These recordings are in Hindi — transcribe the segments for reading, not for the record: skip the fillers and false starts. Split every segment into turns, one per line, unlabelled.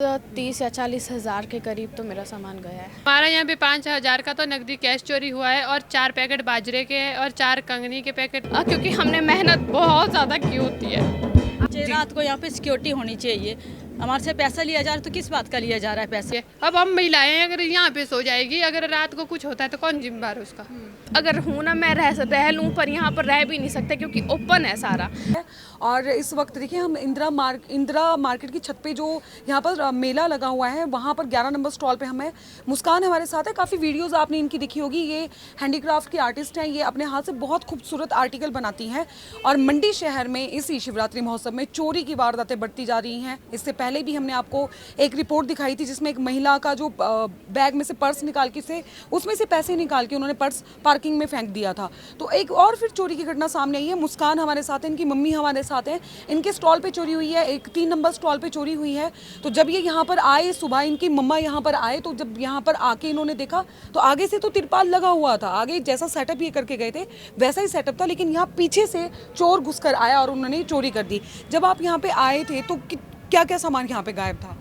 30 या 40 हज़ार के करीब तो मेरा सामान गया है।
हमारा यहाँ पे 5,000 का तो नकदी कैश चोरी हुआ है और 4 पैकेट बाजरे के और 4 कंगनी के पैकेट।
क्योंकि हमने मेहनत बहुत ज़्यादा की होती है।
रात को यहाँ पे सिक्योरिटी होनी चाहिए। हमारे से पैसा लिया जा रहा है तो किस बात का लिया जा रहा है पैसे?
अब हम महिलाएं अगर यहाँ पे सो जाएगी, अगर रात को कुछ होता है तो कौन जिम्मेदार है उसका?
अगर हूँ ना मैं रह लूँ, पर यहाँ पर रह भी नहीं सकते क्योंकि ओपन है सारा।
और इस वक्त देखिए हम इंदिरा मार्केट की छत पे जो यहाँ पर मेला लगा हुआ है, वहाँ पर 11 नंबर स्टॉल पे हमें मुस्कान हमारे साथ है। काफ़ी वीडियोस आपने इनकी देखी होगी। ये हैंडीक्राफ्ट की आर्टिस्ट हैं, ये अपने हाथ से बहुत खूबसूरत आर्टिकल बनाती हैं। और मंडी शहर में इसी शिवरात्रि महोत्सव में चोरी की वारदातें बढ़ती जा रही हैं। इससे पहले भी हमने आपको एक रिपोर्ट दिखाई थी जिसमें एक महिला का जो बैग में से पर्स निकाल के उसमें से पैसे निकाल के उन्होंने पर्स पार्किंग में फेंक दिया था। तो एक और फिर चोरी की घटना सामने आई है। मुस्कान हमारे साथ है, इनकी मम्मी हमारे साथ हैं। इनके स्टॉल पे चोरी हुई है, एक 3 नंबर स्टॉल पे चोरी हुई है। तो जब ये यहाँ पर आए, सुबह इनकी मम्मा यहाँ पर आए, तो जब यहाँ पर आके इन्होंने देखा तो आगे से तो तिरपाल लगा हुआ था, आगे जैसा सेटअप ये करके गए थे वैसा ही सेटअप था, लेकिन यहाँ पीछे से चोर घुसकर आया और उन्होंने चोरी कर दी। जब आप यहाँ पे आए थे तो क्या क्या सामान यहाँ पे गायब था?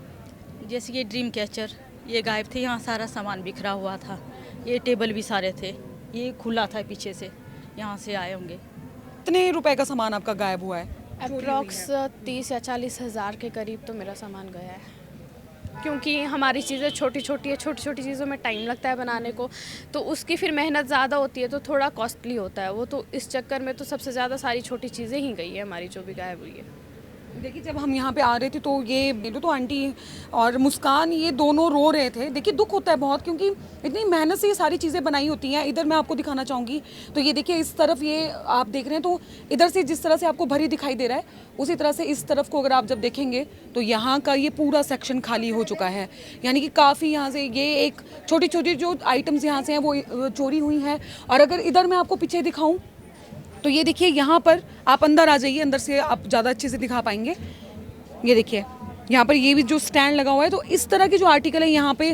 जैसे ये ड्रीम कैचर ये गायब थे, यहाँ सारा सामान बिखरा हुआ था, ये टेबल भी सारे थे, ये खुला था पीछे से, यहाँ से आए होंगे।
कितने रुपए का सामान आपका गायब हुआ है?
अप्रॉक्स 30 या 40 हज़ार के करीब तो मेरा सामान गया है। क्योंकि हमारी चीज़ें छोटी छोटी है, छोटी छोटी चीज़ों में टाइम लगता है बनाने को, तो उसकी फिर मेहनत ज़्यादा होती है तो थोड़ा कॉस्टली होता है वो। तो इस चक्कर में तो सबसे ज़्यादा सारी छोटी चीज़ें ही गई है हमारी, जो भी गायब हुई है।
देखिए जब हम यहाँ पे आ रहे थे तो ये तो आंटी और मुस्कान ये दोनों रो रहे थे। देखिए दुख होता है बहुत, क्योंकि इतनी मेहनत से ये सारी चीज़ें बनाई होती हैं। इधर मैं आपको दिखाना चाहूँगी तो ये देखिए इस तरफ ये आप देख रहे हैं, तो इधर से जिस तरह से आपको भरी दिखाई दे रहा है उसी तरह से इस तरफ को अगर आप जब देखेंगे तो यहाँ का ये पूरा सेक्शन खाली हो चुका है। यानी कि काफ़ी यहाँ से ये एक छोटी छोटी जो आइटम्स यहाँ से हैं वो चोरी हुई हैं। और अगर इधर मैं आपको पीछे दिखाऊँ तो ये देखिए यहाँ पर आप अंदर आ जाइए, अंदर से आप ज़्यादा अच्छे से दिखा पाएंगे। ये देखिए यहाँ पर ये भी जो स्टैंड लगा हुआ है, तो इस तरह के जो आर्टिकल है यहाँ पे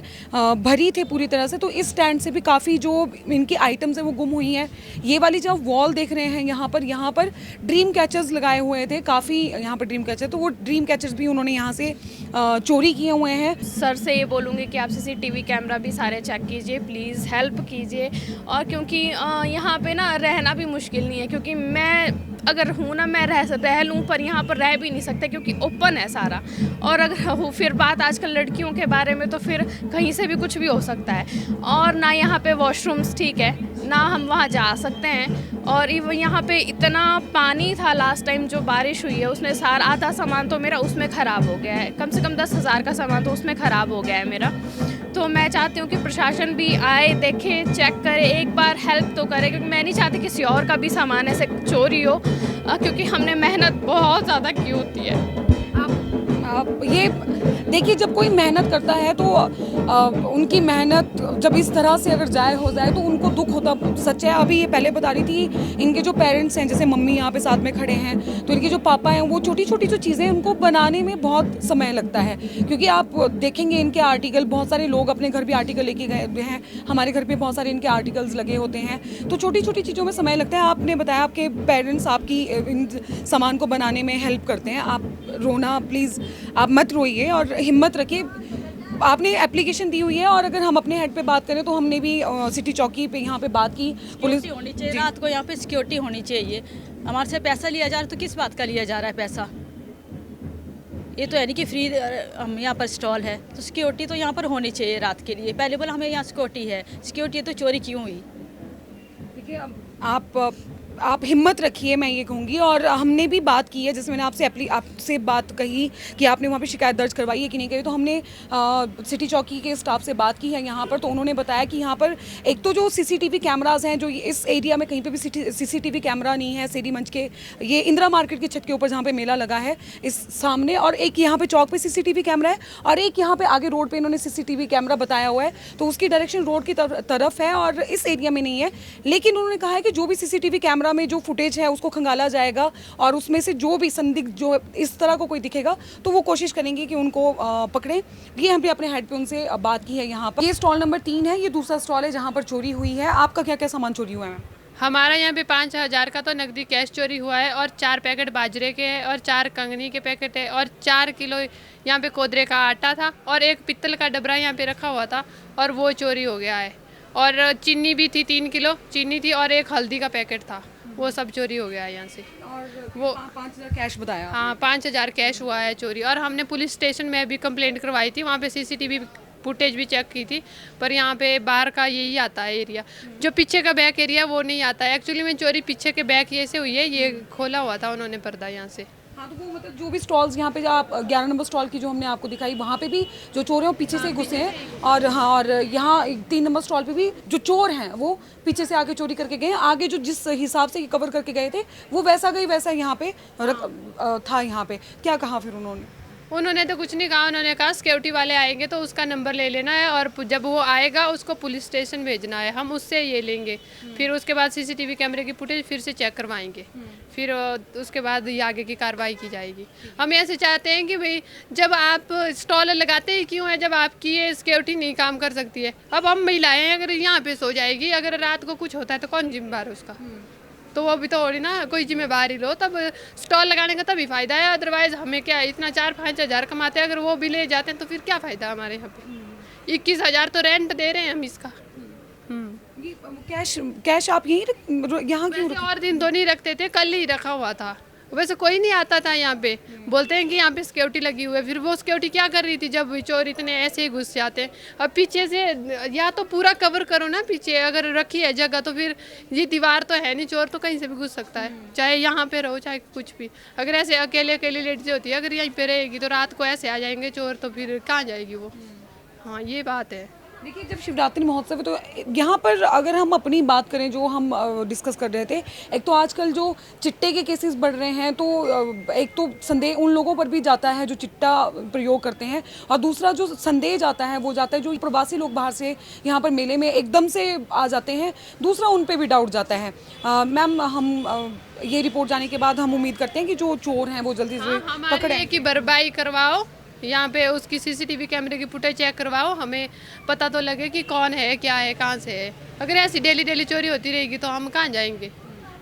भरी थे पूरी तरह से। तो इस स्टैंड से भी काफ़ी जो इनकी आइटम्स हैं वो गुम हुई हैं। ये वाली जो वॉल देख रहे हैं यहाँ पर ड्रीम कैचर्स लगाए हुए थे काफ़ी, यहाँ पर ड्रीम कैचर, तो वो ड्रीम कैचर्स भी उन्होंने यहाँ से चोरी किए हुए हैं।
सर से ये बोलूँगी कि आप CCTV कैमरा भी सारे चेक कीजिए, प्लीज़ हेल्प कीजिए। और क्योंकि यहाँ पे ना रहना भी मुश्किल नहीं है, क्योंकि मैं अगर हूँ ना मैं रह लूँ, पर यहाँ पर रह भी नहीं सकते क्योंकि ओपन है सारा। और अगर हो फिर बात आजकल लड़कियों के बारे में, तो फिर कहीं से भी कुछ भी हो सकता है। और ना यहाँ पे वॉशरूम्स ठीक है, ना हम वहाँ जा सकते हैं। और यहाँ पे इतना पानी था लास्ट टाइम जो बारिश हुई है, उसने सारा आधा सामान तो मेरा उसमें ख़राब हो गया है। कम से कम 10 हज़ार का सामान तो उसमें ख़राब हो गया है मेरा। तो मैं चाहती हूँ कि प्रशासन भी आए, देखे, चेक करे, एक बार हेल्प तो करे, क्योंकि मैं नहीं चाहती किसी और का भी सामान ऐसे चोरी हो, क्योंकि हमने मेहनत बहुत ज़्यादा की होती है।
आप ये देखिए जब कोई मेहनत करता है तो उनकी मेहनत जब इस तरह से अगर ज़ाय हो जाए तो उनको दुख होता सच है। अभी ये पहले बता रही थी, इनके जो पेरेंट्स हैं, जैसे मम्मी यहाँ पे साथ में खड़े हैं, तो इनके जो पापा हैं वो छोटी छोटी जो चीज़ें उनको बनाने में बहुत समय लगता है। क्योंकि आप देखेंगे इनके आर्टिकल, बहुत सारे लोग अपने घर भी आर्टिकल लेके गए हैं, हमारे घर पे बहुत सारे इनके आर्टिकल्स लगे होते हैं। तो छोटी छोटी चीज़ों में समय लगता है। आपने बताया आपके पेरेंट्स आपकी इन सामान को बनाने में हेल्प करते हैं। आप रोना प्लीज़, आप मत रोइए और हिम्मत रखिए। आपने एप्लीकेशन दी हुई है, और अगर हम अपने हेड पे बात करें तो हमने भी सिटी चौकी पे यहाँ पे बात की। पुलिस
होनी चाहिए, रात को यहाँ पे सिक्योरिटी होनी चाहिए। हमारे से पैसा लिया जा रहा है तो किस बात का लिया जा रहा है पैसा? ये तो है नहीं कि फ्री हम यहाँ पर स्टॉल है, तो सिक्योरिटी तो यहाँ पर होनी चाहिए रात के लिए। पहले बोला हमें यहाँ सिक्योरिटी है, सिक्योरिटी है तो चोरी क्यों हुई?
देखिए आप हिम्मत रखिए, मैं ये कहूँगी। और हमने भी बात की है, जैसे मैंने आपसे बात कही कि आपने वहाँ पे शिकायत दर्ज करवाई है कि नहीं करी, तो हमने सिटी चौकी के स्टाफ से बात की है यहाँ पर। तो उन्होंने बताया कि यहाँ पर एक तो जो CCTV कैमराज हैं, जो इस एरिया में कहीं पे भी CCTV कैमरा नहीं है। सीडी मंच के ये इंदिरा मार्केट की छत के ऊपर जहाँ पे मेला लगा है इस सामने, और एक यहाँ पे चौक पे CCTV कैमरा है, और एक यहाँ पे आगे रोड पे इन्होंने CCTV कैमरा बताया हुआ है। तो उसकी डायरेक्शन रोड की तरफ है और इस एरिया में नहीं है। लेकिन उन्होंने कहा है कि जो भी CCTV कैमरा में जो फुटेज है उसको खंगाला जाएगा, और उसमें से जो भी संदिग्ध जो इस तरह को कोई दिखेगा तो वो कोशिश करेंगे कि उनको पकड़ें। ये हम भी अपने हेड पे उनसे बात की है यहाँ पर। ये स्टॉल नंबर 3 है, ये दूसरा स्टॉल है जहाँ पर चोरी हुई है। आपका क्या क्या सामान चोरी हुआ है?
हमारा यहाँ पे 5,000 का तो नकदी कैश चोरी हुआ है और 4 पैकेट बाजरे के हैं और 4 कंगनी के पैकेट है और 4 किलो यहाँ पे कोदरे का आटा था और एक पित्तल का डबरा यहाँ पे रखा हुआ था और वो चोरी हो गया है। और चीनी भी थी, 3 किलो चीनी थी और एक हल्दी का पैकेट था, वो सब चोरी हो गया है यहाँ से।
और
वो
5,000 कैश बताया।
हाँ, 5,000 कैश हुआ है चोरी। और हमने पुलिस स्टेशन में भी कंप्लेंट करवाई थी, वहाँ पे सीसीटीवी फुटेज भी चेक की थी, पर यहाँ पे बाहर का यही आता है एरिया, जो पीछे का बैक एरिया वो नहीं आता है। एक्चुअली में चोरी पीछे के बैक ये से हुई है, ये खोला हुआ था उन्होंने पर्दा यहाँ से।
हाँ, तो वो मतलब जो भी स्टॉल्स यहाँ पे आप 11 नंबर स्टॉल की जो हमने आपको दिखाई, वहाँ पे भी जो चोर हैं वो पीछे से घुसे हैं, और हाँ, और यहाँ 3 नंबर स्टॉल पे भी जो चोर हैं वो पीछे से आके चोरी करके गए हैं। आगे जो जिस हिसाब से कवर करके गए थे वो वैसा यहाँ पे था। यहाँ पे क्या कहा फिर
उन्होंने तो कुछ नहीं कहा, उन्होंने कहा सिक्योरिटी वाले आएंगे तो उसका नंबर ले लेना है और जब वो आएगा उसको पुलिस स्टेशन भेजना है, हम उससे ये लेंगे, फिर उसके बाद सीसीटीवी कैमरे की फुटेज फिर से चेक करवाएंगे, फिर उसके बाद ये आगे की कार्रवाई की जाएगी। हम ऐसे चाहते हैं कि भाई जब आप स्टॉल लगाते ही क्यों है जब आपकी ये सिक्योरिटी नहीं काम कर सकती है। अब हम महिलाएं हैं, अगर यहाँ पे सो जाएगी, अगर रात को कुछ होता है तो कौन जिम्मेदार है उसका? तो वो भी तो हो रही ना, कोई जिम्मेवारी लो, तब स्टॉल लगाने का तभी फ़ायदा है। अदरवाइज़ हमें क्या है, इतना 4-5 हज़ार कमाते हैं, अगर वो भी ले जाते हैं तो फिर क्या फ़ायदा हमारे यहाँ पे। 21,000 तो रेंट दे रहे हैं हम इसका।
कैश आप यहाँ क्यों
वैसे और दिन तो नहीं रखते थे, कल ही रखा हुआ था। वैसे कोई नहीं आता था यहाँ पे, बोलते हैं कि यहाँ पे सिक्योरिटी लगी हुई है, फिर वो सिक्योरिटी क्या कर रही थी जब चोर इतने ऐसे ही घुस जाते हैं। अब पीछे से या तो पूरा कवर करो ना, पीछे अगर रखी है जगह तो फिर ये दीवार तो है नहीं, चोर तो कहीं से भी घुस सकता है, चाहे यहाँ पे रहो चाहे कुछ भी। अगर ऐसे अकेले अकेले लेडीज होती है, अगर यहीं पे रहेगी तो रात को ऐसे आ जाएंगे चोर, तो फिर कहाँ जाएगी वो। हाँ, ये बात है।
देखिए, जब शिवरात्रि महोत्सव है तो यहाँ पर अगर हम अपनी बात करें जो हम डिस्कस कर रहे थे, एक तो आजकल जो चिट्टे के केसेस बढ़ रहे हैं, तो एक तो संदेह उन लोगों पर भी जाता है जो चिट्टा प्रयोग करते हैं, और दूसरा जो संदेह जाता है वो जाता है जो प्रवासी लोग बाहर से यहाँ पर मेले में एकदम से आ जाते हैं, दूसरा उन पर भी डाउट जाता है। मैम, हम ये रिपोर्ट जाने के बाद हम उम्मीद करते हैं कि जो चोर हैं वो जल्दी से पकड़े
की भरपाई करवाओ, यहाँ पे उसकी सीसीटीवी कैमरे की फुटेज चेक करवाओ, हमें पता तो लगे कि कौन है, क्या है, कहाँ से है। अगर ऐसी डेली चोरी होती रहेगी तो हम कहाँ जाएंगे?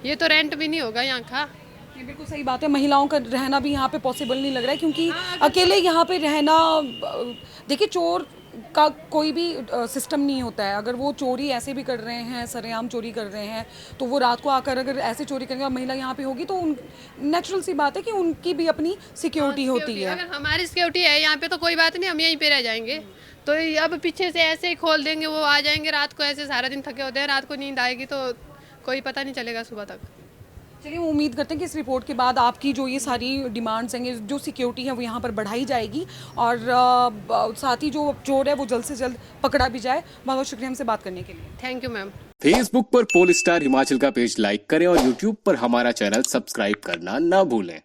ये तो रेंट भी नहीं होगा यहाँ का।
ये बिल्कुल सही बात है, महिलाओं का रहना भी यहाँ पे पॉसिबल नहीं लग रहा है, क्योंकि अकेले यहाँ पे रहना, देखिए चोर का कोई भी सिस्टम नहीं होता है। अगर वो चोरी ऐसे भी कर रहे हैं, सरेआम चोरी कर रहे हैं, तो वो रात को आकर अगर ऐसे चोरी करेंगे और महिला यहाँ पे होगी तो नेचुरल सी बात है कि उनकी भी अपनी सिक्योरिटी होती है।
अगर हमारी सिक्योरिटी है यहाँ पे तो कोई बात नहीं, हम यहीं पे रह जाएंगे। तो अब पीछे से ऐसे ही खोल देंगे, वो आ जाएंगे रात को, ऐसे सारा दिन थके होते हैं, रात को नींद आएगी तो कोई पता नहीं चलेगा सुबह तक।
चलिए, उम्मीद करते हैं कि इस रिपोर्ट के बाद आपकी जो ये सारी डिमांड्स हैं, जो सिक्योरिटी है वो यहाँ पर बढ़ाई जाएगी, और साथ ही जो चोर है वो जल्द से जल्द पकड़ा भी जाए। बहुत शुक्रिया हमसे बात करने के लिए।
Thank you ma'am.
फेसबुक पर पोल स्टार हिमाचल का पेज लाइक करें और यूट्यूब पर हमारा चैनल सब्सक्राइब करना ना भूलें।